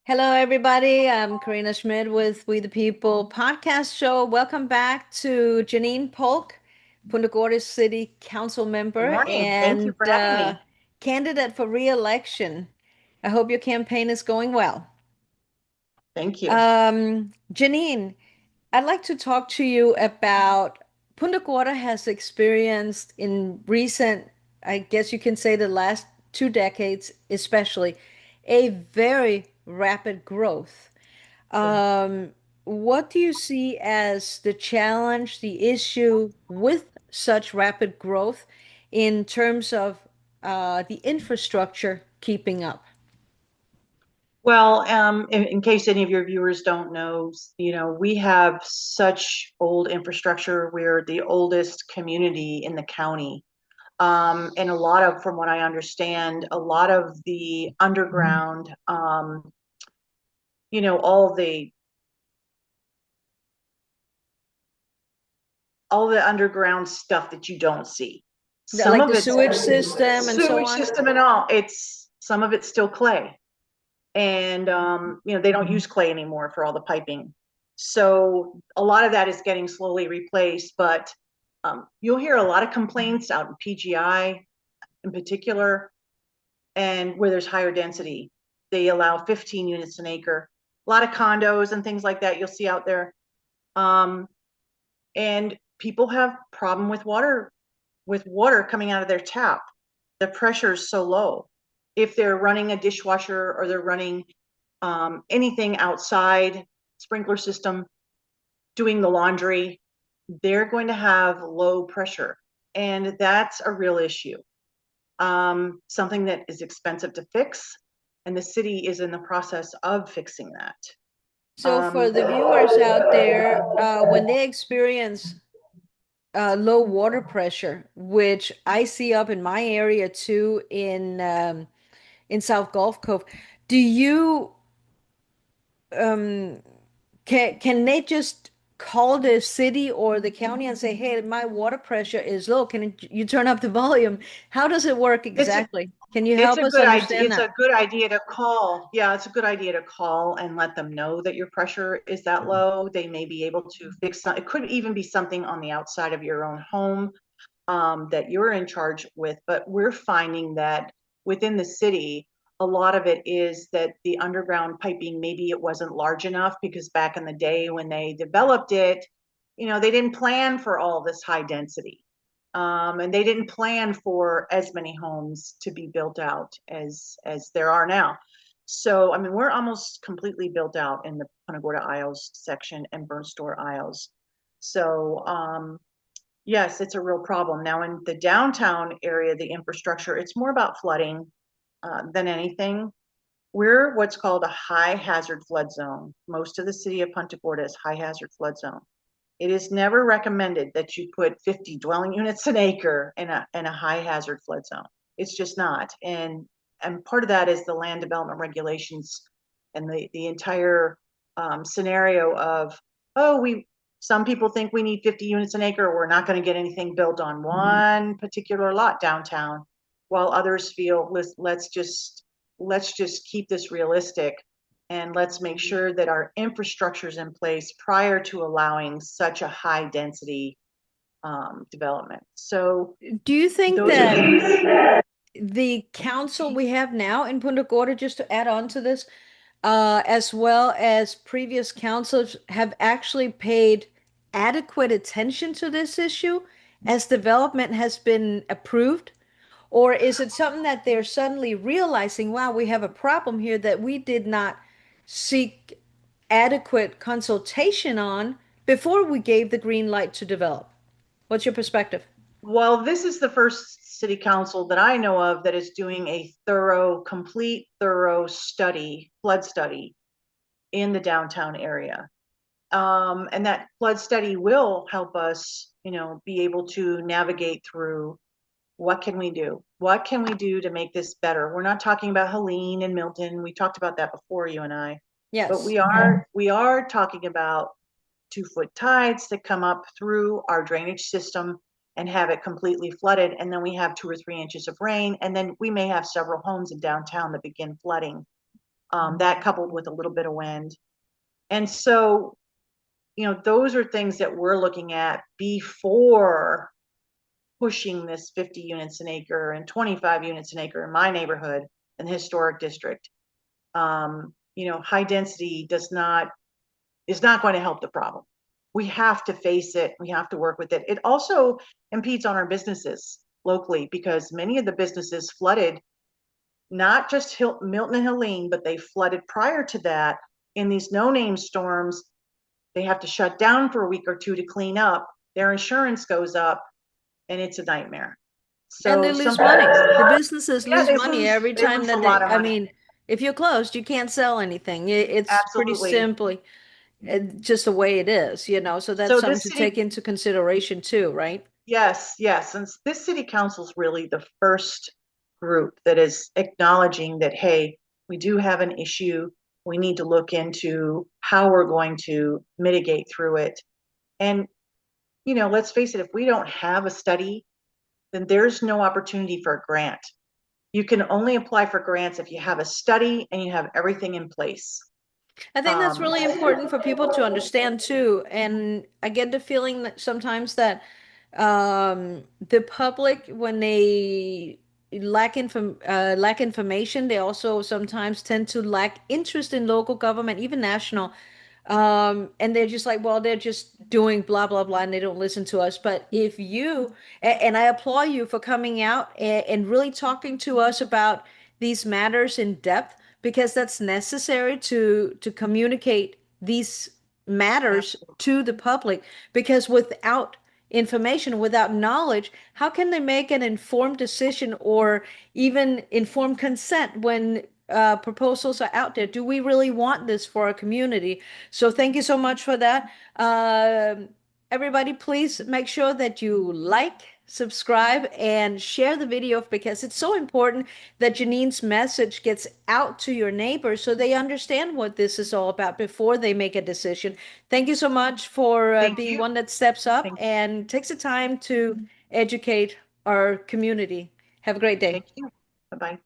Hello, everybody. I'm Karina Schmidt with We the People podcast show. Welcome back to Jeannine Polk, Punta Gorda City Council Good member morning. Thank you and for having me. candidate for reelection. I hope your campaign is going well. Thank you. Jeannine, I'd like to talk to you about Punta Gorda has experienced in recent, I guess you can say the last 2 decades, especially, a very rapid growth. Yeah. What do you see as the challenge, the issue with such rapid growth in terms of the infrastructure keeping up? Well, in case any of your viewers don't know, we have such old infrastructure. We're the oldest community in the county. And from what I understand, a lot of the underground, you know, all the all the underground stuff that you don't see. Some Like of the it's sewage system and so sewage on? system and all. It's some of it's still clay. And they don't use clay anymore for all the piping, so a lot of that is getting slowly replaced. But you'll hear a lot of complaints out in PGI in particular, and where there's higher density, they allow 15 units an acre. A lot of condos and things like that you'll see out there. Um, and people have problem with water coming out of their tap. The pressure is so low. If they're running a dishwasher or they're running anything outside, sprinkler system, doing the laundry, they're going to have low pressure. And that's a real issue, something that is expensive to fix. And the city is in the process of fixing that. So for Um, the viewers out there, when they experience low water pressure, which I see up in my area too, in South Gulf Cove, do you um, can they just call the city or the county and say, "Hey, my water pressure is low. Can you turn up the volume?" How does it work it's exactly? Can you It's help a us good idea. understand It's that? a good idea to call. Yeah, it's a good idea to call and let them know that your pressure is that low. They may be able to fix some. It could even be something on the outside of your own home, that you're in charge with. But we're finding that within the city, a lot of it is that the underground piping, maybe it wasn't large enough because back in the day when they developed it, they didn't plan for all this high density. And they didn't plan for as many homes to be built out as there are now. So, I mean, we're almost completely built out in the Punta Gorda Isles section and Burnt Store Isles. So, yes, it's a real problem. Now, in the downtown area, the infrastructure, it's more about flooding than anything. We're what's called a high hazard flood zone. Most of the city of Punta Gorda is high hazard flood zone. It is never recommended that you put 50 dwelling units an acre in a high hazard flood zone. It's just not. And part of that is the land development regulations and the entire scenario of, oh, we some people think we need 50 units an acre. We're not going to get anything built on one particular lot downtown, while others feel let's just keep this realistic, and let's make sure that our infrastructure is in place prior to allowing such a high density development. So Do you think those are that things. the council we have now in Punta Gorda, just to add on to this, as well as previous councils, have actually paid adequate attention to this issue as development has been approved? Or is it something that they're suddenly realizing, wow, we have a problem here that we did not seek adequate consultation on before we gave the green light to develop? What's your perspective? Well, this is the first city council that I know of that is doing a complete thorough flood study in the downtown area. And that flood study will help us, be able to navigate through what can we do? What can we do to make this better? We're not talking about Helene and Milton. We talked about that before, you and I. But Yes. we are talking about 2 foot tides that come up through our drainage system and have it completely flooded. And then we have 2 or 3 inches of rain. And then we may have several homes in downtown that begin flooding. That coupled with a little bit of wind. And so, those are things that we're looking at before pushing this 50 units an acre and 25 units an acre in my neighborhood in the historic district. High density is not going to help the problem. We have to face it. We have to work with it. It also impedes on our businesses locally because many of the businesses flooded, not just Milton and Helene, but they flooded prior to that in these no-name storms. They have to shut down for a week or two to clean up. Their insurance goes up, and it's a nightmare. And they So lose some, money. The businesses yeah, lose money every they time lose a that lot they, of I money. mean, if you're closed, you can't sell anything. It's pretty Absolutely. simply just the way it is, so that's So something this to city, take into consideration too, right? yes, yes, and this city council is really the first group that is acknowledging that, hey, we do have an issue. We need to look into how we're going to mitigate through it. And, let's face it, if we don't have a study, then there's no opportunity for a grant. You can only apply for grants if you have a study and you have everything in place. I think that's Um, really important for people to understand too. And I get the feeling that sometimes that the public, when they lack information, they also sometimes tend to lack interest in local government, even national. And they're just like, well, they're just doing blah, blah, blah, and they don't listen to us. But if you, and I applaud you for coming out and really talking to us about these matters in depth, because that's necessary to communicate these matters absolutely. to the public. Because without information, without knowledge, how can they make an informed decision or even informed consent when proposals are out there? Do we really want this for our community? So thank you so much for that. Everybody, please make sure that you like, subscribe, and share the video because it's so important that Jeannine's message gets out to your neighbors so they understand what this is all about before they make a decision. Thank you so much for Thank being you. one that steps up Thank, and takes the time to educate our community. Have a great day. thank you. Bye bye.